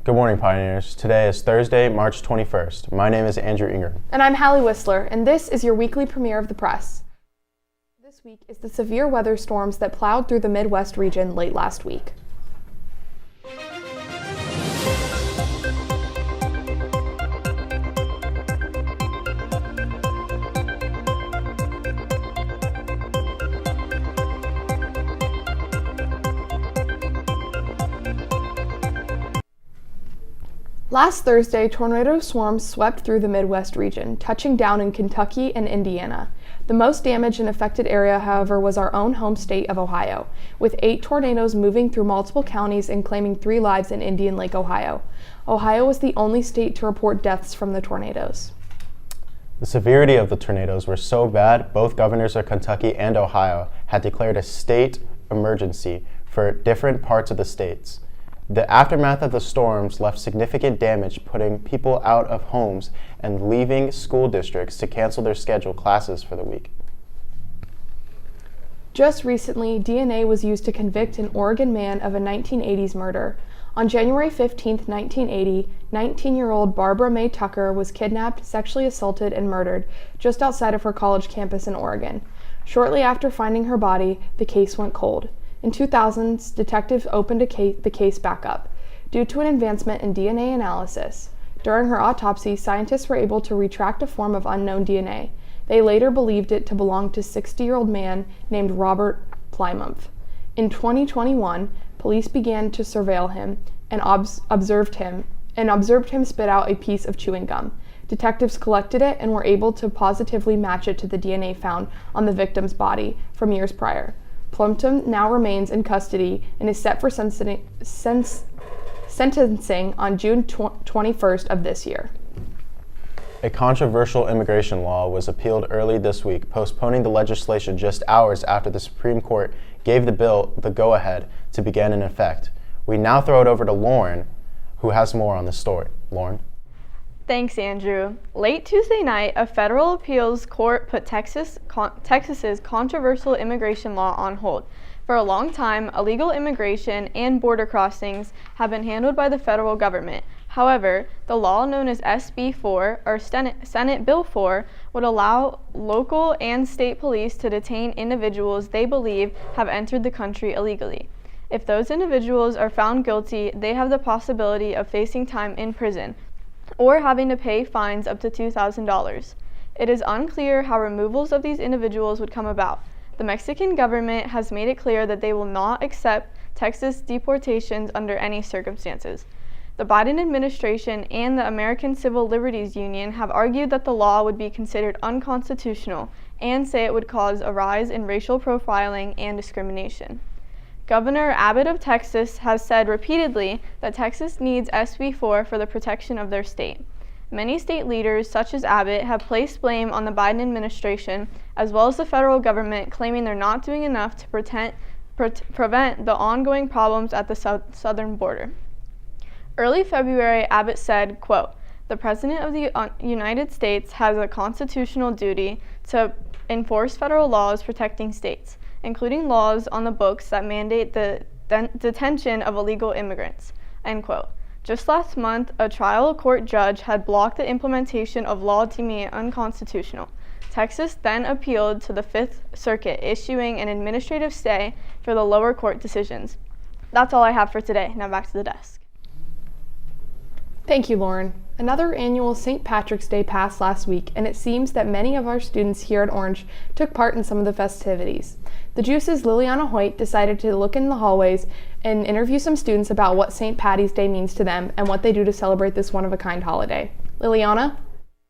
Good morning, Pioneers. Today is Thursday, March 21st. My name is Andrew Ingram. And I'm Hallie Whistler, and this is your weekly premiere of the press. This week is the severe weather storms that plowed through the Midwest region late last week. Last Thursday, tornado swarms swept through the Midwest region, touching down in Kentucky and Indiana. The most damaged and affected area, however, was our own home state of Ohio, with 8 tornadoes moving through multiple counties and claiming 3 lives in Indian Lake, Ohio. Ohio was the only state to report deaths from the tornadoes. The severity of the tornadoes were so bad, both governors of Kentucky and Ohio had declared a state emergency for different parts of the states. The aftermath of the storms left significant damage, putting people out of homes and leaving school districts to cancel their scheduled classes for the week. Just recently, DNA was used to convict an Oregon man of a 1980s murder. On January 15, 1980, 19-year-old Barbara Mae Tucker was kidnapped, sexually assaulted, and murdered just outside of her college campus in Oregon. Shortly after finding her body, the case went cold. In 2000s, detectives opened the case back up. Due to an advancement in DNA analysis, during her autopsy, scientists were able to retract a form of unknown DNA. They later believed it to belong to a 60-year-old man named Robert Plymouth. In 2021, police began to surveil him and observed him spit out a piece of chewing gum. Detectives collected it and were able to positively match it to the DNA found on the victim's body from years prior. Plymouth now remains in custody and is set for sentencing on June 21st of this year. A controversial immigration law was appealed early this week, postponing the legislation just hours after the Supreme Court gave the bill the go-ahead to begin in effect. We now throw it over to Lauren, who has more on this story. Lauren? Thanks, Andrew. Late Tuesday night, a federal appeals court put Texas's controversial immigration law on hold. For a long time, illegal immigration and border crossings have been handled by the federal government. However, the law known as SB 4, or Senate Bill 4, would allow local and state police to detain individuals they believe have entered the country illegally. If those individuals are found guilty, they have the possibility of facing time in prison, or having to pay fines up to $2,000. It is unclear how removals of these individuals would come about. The Mexican government has made it clear that they will not accept Texas deportations under any circumstances. The Biden administration and the American Civil Liberties Union have argued that the law would be considered unconstitutional and say it would cause a rise in racial profiling and discrimination. Governor Abbott of Texas has said repeatedly that Texas needs SB 4 for the protection of their state. Many state leaders, such as Abbott, have placed blame on the Biden administration, as well as the federal government, claiming they're not doing enough to prevent the ongoing problems at the southern border. Early February, Abbott said, quote, "The President of the United States has a constitutional duty to enforce federal laws protecting states, including laws on the books that mandate the detention of illegal immigrants," end quote. Just last month, a trial court judge had blocked the implementation of law deeming it unconstitutional. Texas then appealed to the Fifth Circuit, issuing an administrative stay for the lower court decisions. That's all I have for today. Now back to the desk. Thank you, Lauren. Another annual St. Patrick's Day passed last week, and it seems that many of our students here at Orange took part in some of the festivities. The Juice's Liliana Hoyt decided to look in the hallways and interview some students about what St. Patty's Day means to them and what they do to celebrate this one-of-a-kind holiday. Liliana?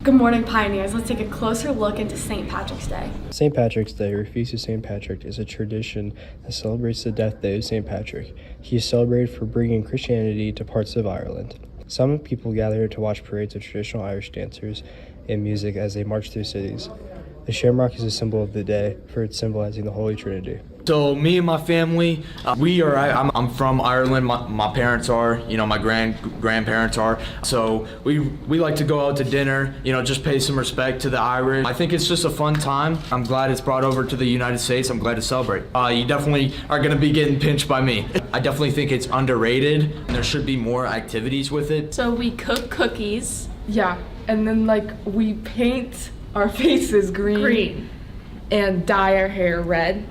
Good morning, Pioneers. Let's take a closer look into St. Patrick's Day. St. Patrick's Day, or Feast of St. Patrick, is a tradition that celebrates the death day of St. Patrick. He is celebrated for bringing Christianity to parts of Ireland. Some people gather to watch parades of traditional Irish dancers and music as they march through cities. The shamrock is a symbol of the day, for it's symbolizing the Holy Trinity. So me and my family, I'm from Ireland. My parents are, my grandparents are. So we like to go out to dinner, just pay some respect to the Irish. I think it's just a fun time. I'm glad it's brought over to the United States. I'm glad to celebrate. You definitely are gonna be getting pinched by me. I definitely think it's underrated and there should be more activities with it. So we cook cookies. Yeah, and then we paint our faces green. And dye our hair red.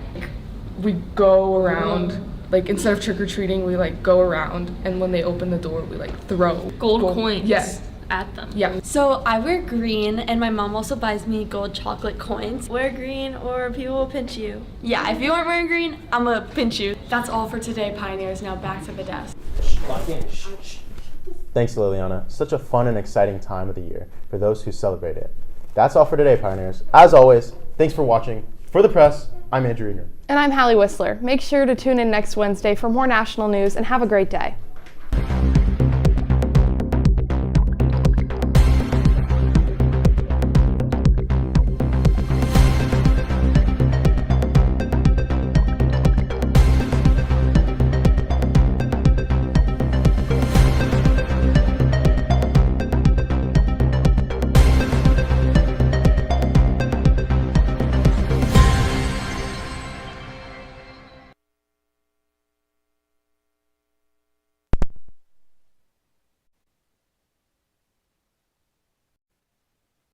We go around, instead of trick-or-treating, we go around, and when they open the door, we throw gold coins yes. at them. Yeah. So I wear green, and my mom also buys me gold chocolate coins. Wear green or people will pinch you. Yeah, if you aren't wearing green, I'm gonna pinch you. That's all for today, Pioneers. Now back to the desk. Thanks, Liliana. Such a fun and exciting time of the year for those who celebrate it. That's all for today, Pioneers. As always, thanks for watching. For the press, I'm Andrew Eager. And I'm Hallie Whistler. Make sure to tune in next Wednesday for more national news and have a great day.